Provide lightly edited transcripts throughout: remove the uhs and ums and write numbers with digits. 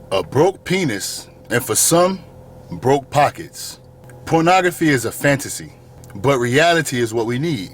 A broke penis, and for some, broke pockets. Pornography is a fantasy, but reality is what we need.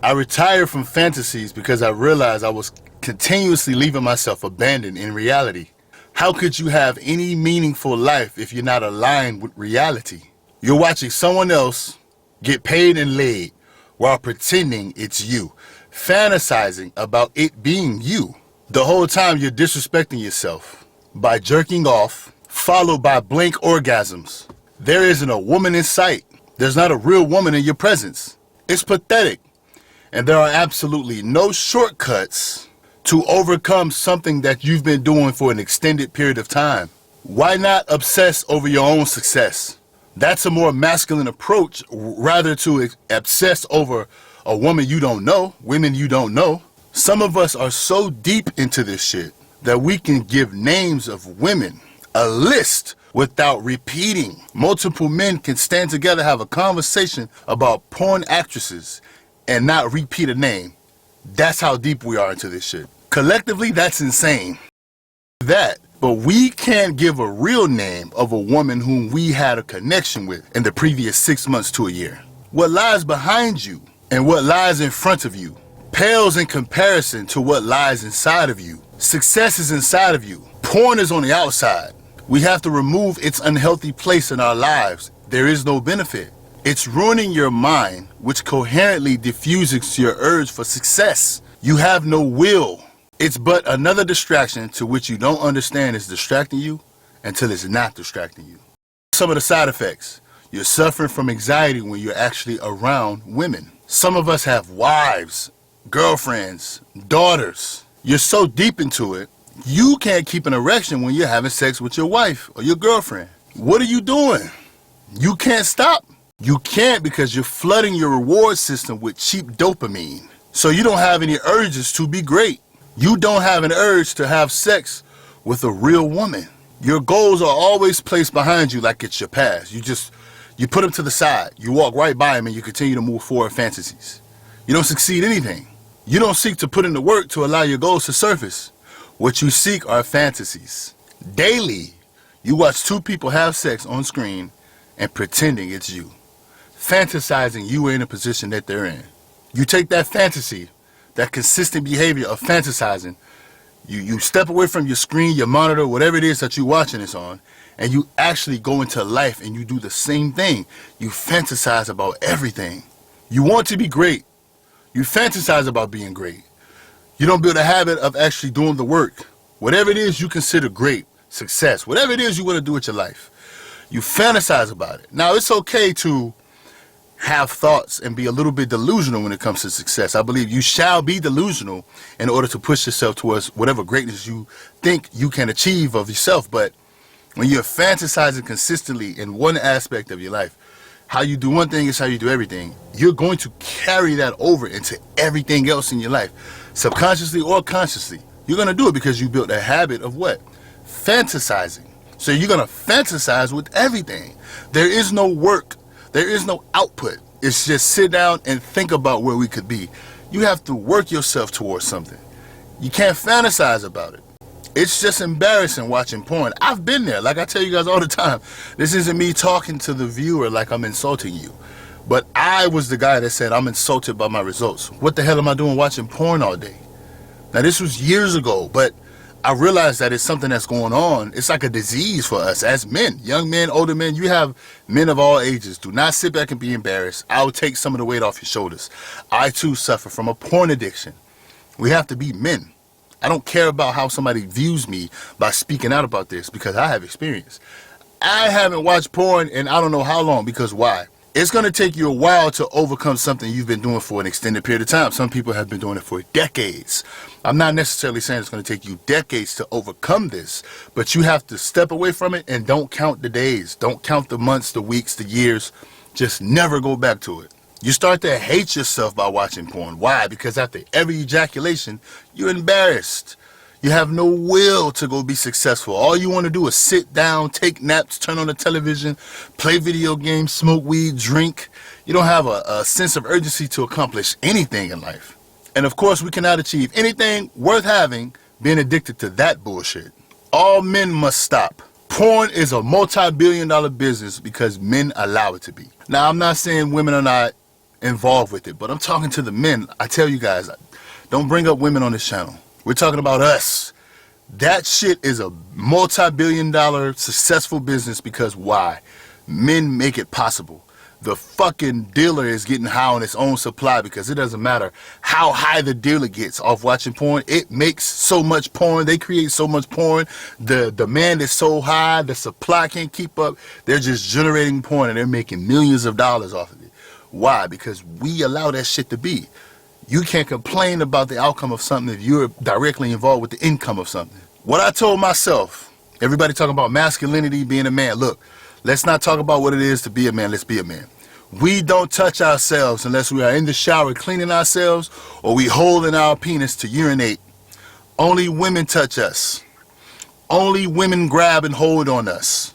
I retired from fantasies because I realized I was continuously leaving myself abandoned in reality. How could you have any meaningful life if you're not aligned with reality? You're watching someone else get paid and laid while pretending it's you, fantasizing about it being you. The whole time you're disrespecting yourself by jerking off, followed by blank orgasms. There isn't a woman in sight. There's not a real woman in your presence. It's pathetic. And there are absolutely no shortcuts to overcome something that you've been doing for an extended period of time. Why not obsess over your own success? That's a more masculine approach, rather to obsess over a woman you don't know, women you don't know. Some of us are so deep into this shit that we can give names of women, a list, without repeating. Multiple men can stand together, have a conversation about porn actresses and not repeat a name. That's how deep we are into this shit. Collectively, that's insane. But we can't give a real name of a woman whom we had a connection with in the previous 6 months to a year. What lies behind you and what lies in front of you pales in comparison to what lies inside of you. Success is inside of you. Porn is on the outside. We have to remove its unhealthy place in our lives. There is no benefit. It's ruining your mind, which coherently diffuses your urge for success. You have no will. It's but another distraction to which you don't understand is distracting you until it's not distracting you. Some of the side effects. You're suffering from anxiety when you're actually around women. Some of us have wives, girlfriends, daughters. You're so deep into it, you can't keep an erection when you're having sex with your wife or your girlfriend. What are you doing? You can't stop. You can't because you're flooding your reward system with cheap dopamine. So you don't have any urges to be great. You don't have an urge to have sex with a real woman. Your goals are always placed behind you like it's your past. You put them to the side. You walk right by them and you continue to move forward fantasies. You don't succeed anything. You don't seek to put in the work to allow your goals to surface. What you seek are fantasies. Daily, you watch two people have sex on screen and pretending it's you. Fantasizing you in a position that they're in. You take that fantasy, that consistent behavior of fantasizing, you step away from your screen, your monitor, whatever it is that you're watching this on, and you actually go into life and you do the same thing. You fantasize about everything. You want to be great. You fantasize about being great. You don't build a habit of actually doing the work. Whatever it is you consider great, success, whatever it is you want to do with your life, you fantasize about it. Now, it's okay to have thoughts and be a little bit delusional when it comes to success. I believe you shall be delusional in order to push yourself towards whatever greatness you think you can achieve of yourself. But when you're fantasizing consistently in one aspect of your life, how you do one thing is how you do everything. You're going to carry that over into everything else in your life. Subconsciously or consciously. You're going to do it because you built a habit of what? Fantasizing. So you're going to fantasize with everything. There is no work. There is no output. It's just sit down and think about where we could be. You have to work yourself towards something. You can't fantasize about it. It's just embarrassing watching porn. I've been there. Like I tell you guys all the time, this isn't me talking to the viewer like I'm insulting you. But I was the guy that said I'm insulted by my results. What the hell am I doing watching porn all day? Now this was years ago, but I realized that it's something that's going on. It's like a disease for us as men, young men, older men. You have men of all ages. Do not sit back and be embarrassed. I'll take some of the weight off your shoulders. I too suffer from a porn addiction. We have to be men. I don't care about how somebody views me by speaking out about this because I have experience. I haven't watched porn in I don't know how long because why? It's going to take you a while to overcome something you've been doing for an extended period of time. Some people have been doing it for decades. I'm not necessarily saying it's going to take you decades to overcome this, but you have to step away from it and don't count the days. Don't count the months, the weeks, the years. Just never go back to it. You start to hate yourself by watching porn. Why? Because after every ejaculation, you're embarrassed. You have no will to go be successful. All you want to do is sit down, take naps, turn on the television, play video games, smoke weed, drink. You don't have a sense of urgency to accomplish anything in life. And of course, we cannot achieve anything worth having being addicted to that bullshit. All men must stop. Porn is a multi-billion-dollar business because men allow it to be. Now, I'm not saying women are not involved with it, but I'm talking to the men. I tell you guys, don't bring up women on this channel. We're talking about us. That shit is a multi-billion-dollar successful business because why? Men make it possible. The fucking dealer is getting high on its own supply because it doesn't matter how high the dealer gets off watching porn. It makes so much porn. They create so much porn. The demand is so high. The supply can't keep up. They're just generating porn and they're making millions of dollars off of it. Why? Because we allow that shit to be. You can't complain about the outcome of something if you're directly involved with the income of something. What I told myself, everybody talking about masculinity, being a man. Look, let's not talk about what it is to be a man. Let's be a man. We don't touch ourselves unless we are in the shower cleaning ourselves or we holding our penis to urinate. Only women touch us. Only women grab and hold on us.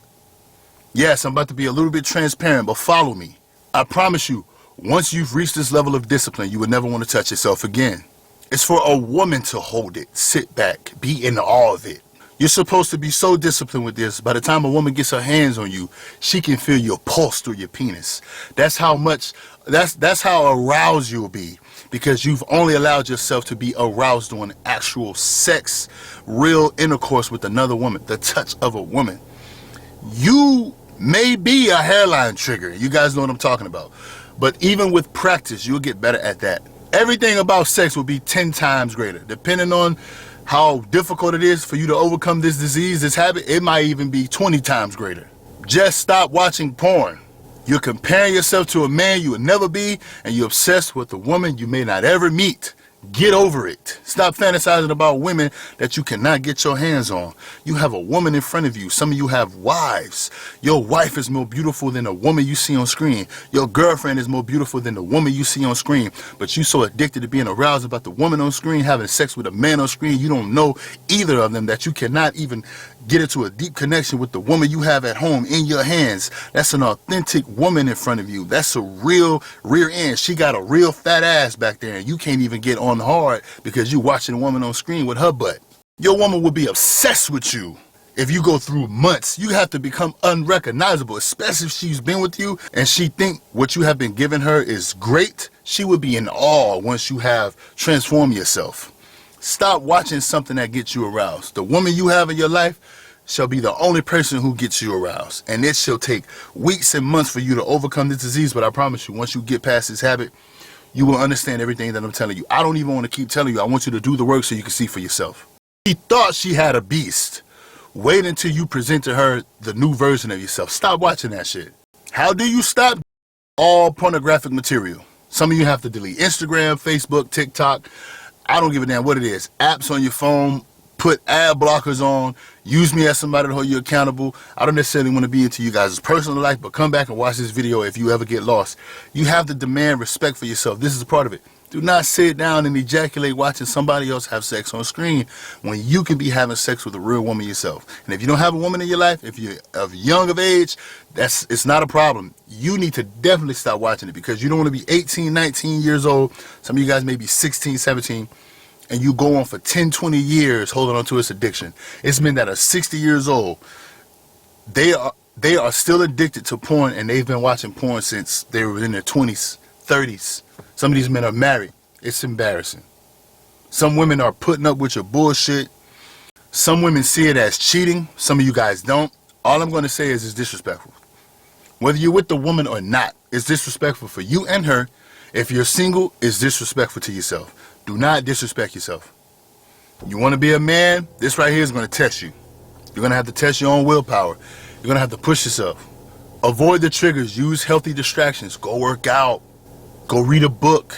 Yes, I'm about to be a little bit transparent, but follow me. I promise you, once you've reached this level of discipline, you would never want to touch yourself again. It's for a woman to hold it, sit back, be in awe of it. You're supposed to be so disciplined with this. By the time a woman gets her hands on you, she can feel your pulse through your penis. That's how aroused you'll be because you've only allowed yourself to be aroused during actual sex, real intercourse with another woman, the touch of a woman. You may be a hairline trigger. You guys know what I'm talking about. But even with practice, you'll get better at that. Everything about sex will be 10 times greater. Depending on how difficult it is for you to overcome this disease, this habit, it might even be 20 times greater. Just stop watching porn. You're comparing yourself to a man you would never be, and you're obsessed with a woman you may not ever meet. Get over it. Stop fantasizing about women that you cannot get your hands on. You have a woman in front of you. Some of you have wives. Your wife is more beautiful than the woman you see on screen. Your girlfriend is more beautiful than the woman you see on screen. But you're so addicted to being aroused about the woman on screen, having sex with a man on screen, you don't know either of them, that you cannot even get into a deep connection with the woman you have at home in your hands. That's an authentic woman in front of you. That's a real rear end. She got a real fat ass back there and you can't even get on hard because you're watching a woman on screen with her butt. Your woman would be obsessed with you. If you go through months, you have to become unrecognizable, especially if she's been with you and she think what you have been giving her is great. She would be in awe once you have transformed yourself. Stop watching something that gets you aroused. The woman you have in your life shall be the only person who gets you aroused. And it shall take weeks and months for you to overcome this disease. But I promise you, once you get past this habit, you will understand everything that I'm telling you. I don't even want to keep telling you. I want you to do the work so you can see for yourself. She thought she had a beast. Wait until you present to her the new version of yourself. Stop watching that shit. How do you stop? All pornographic material. Some of you have to delete Instagram, Facebook, TikTok. I don't give a damn what it is. Apps on your phone, put ad blockers on, use me as somebody to hold you accountable. I don't necessarily want to be into you guys' personal life, but come back and watch this video if you ever get lost. You have to demand respect for yourself. This is a part of it. Do not sit down and ejaculate watching somebody else have sex on screen when you can be having sex with a real woman yourself. And if you don't have a woman in your life, if you're of young of age, it's not a problem. You need to definitely stop watching it because you don't want to be 18, 19 years old. Some of you guys may be 16, 17, and you go on for 10, 20 years holding on to this addiction. It's men that are 60 years old. They are still addicted to porn, and they've been watching porn since they were in their 20s, 30s. Some of these men are married. It's embarrassing. Some women are putting up with your bullshit. Some women see it as cheating. Some of you guys don't. All I'm going to say is it's disrespectful. Whether you're with the woman or not, it's disrespectful for you and her. If you're single, it's disrespectful to yourself. Do not disrespect yourself. You want to be a man? This right here is going to test you. You're going to have to test your own willpower. You're going to have to push yourself. Avoid the triggers. Use healthy distractions. Go work out. Go read a book.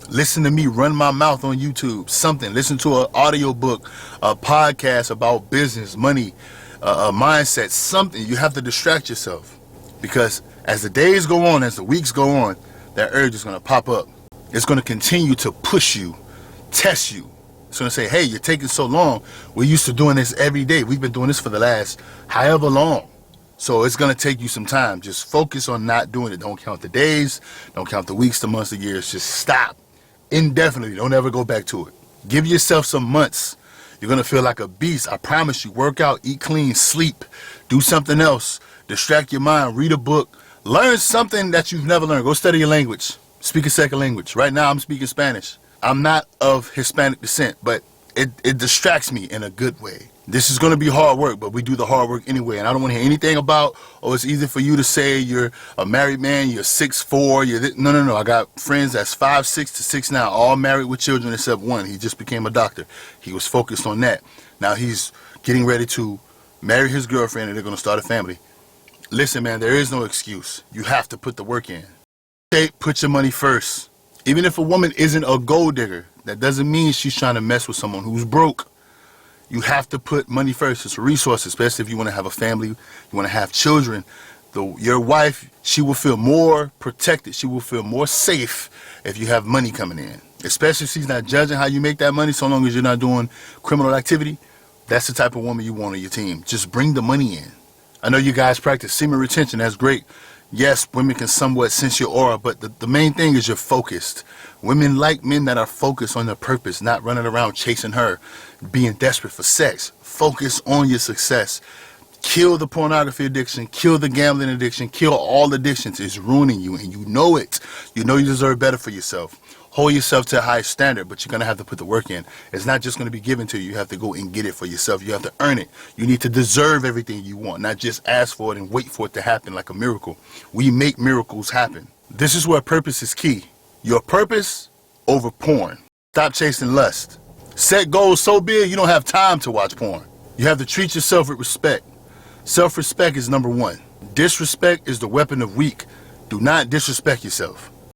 Listen to me run my mouth on YouTube. Something. Listen to an audio book, a podcast about business, money, a mindset. Something. You have to distract yourself. Because as the days go on, as the weeks go on, that urge is going to pop up. It's going to continue to push you, test you. It's going to say, hey, you're taking so long. We're used to doing this every day. We've been doing this for the last however long. So it's going to take you some time. Just focus on not doing it. Don't count the days. Don't count the weeks, the months, the years. Just stop indefinitely. Don't ever go back to it. Give yourself some months. You're gonna feel like a beast. I promise you. Work out, eat clean, sleep, do something else, distract your mind, read a book, learn something that you've never learned. Go study your language. Speak a second language. Right now I'm speaking Spanish. I'm not of Hispanic descent, but it distracts me in a good way. This is going to be hard work, but we do the hard work anyway. And I don't want to hear anything about, oh, it's easy for you to say you're a married man, you're 6'4", no. I got friends that's 5'6" to 6'9", all married with children except one. He just became a doctor. He was focused on that. Now he's getting ready to marry his girlfriend and they're going to start a family. Listen, man, there is no excuse. You have to put the work in. Put your money first. Even if a woman isn't a gold digger, that doesn't mean she's trying to mess with someone who's broke. You have to put money first. It's a resource, especially if you want to have a family, you want to have children. Your wife, she will feel more protected. She will feel more safe if you have money coming in. Especially if she's not judging how you make that money, so long as you're not doing criminal activity. That's the type of woman you want on your team. Just bring the money in. I know you guys practice semen retention. That's great. Yes, women can somewhat sense your aura, but the main thing is you're focused. Women like men that are focused on their purpose, not running around chasing her, being desperate for sex. Focus on your success. Kill the pornography addiction, kill the gambling addiction, kill all addictions. It's ruining you, and you know it. You know you deserve better for yourself. Hold yourself to a high standard, but you're going to have to put the work in. It's not just going to be given to you. You have to go and get it for yourself. You have to earn it. You need to deserve everything you want, not just ask for it and wait for it to happen like a miracle. We make miracles happen. This is where purpose is key. Your purpose over porn. Stop chasing lust. Set goals so big you don't have time to watch porn. You have to treat yourself with respect. Self-respect is number one. Disrespect is the weapon of weak. Do not disrespect yourself.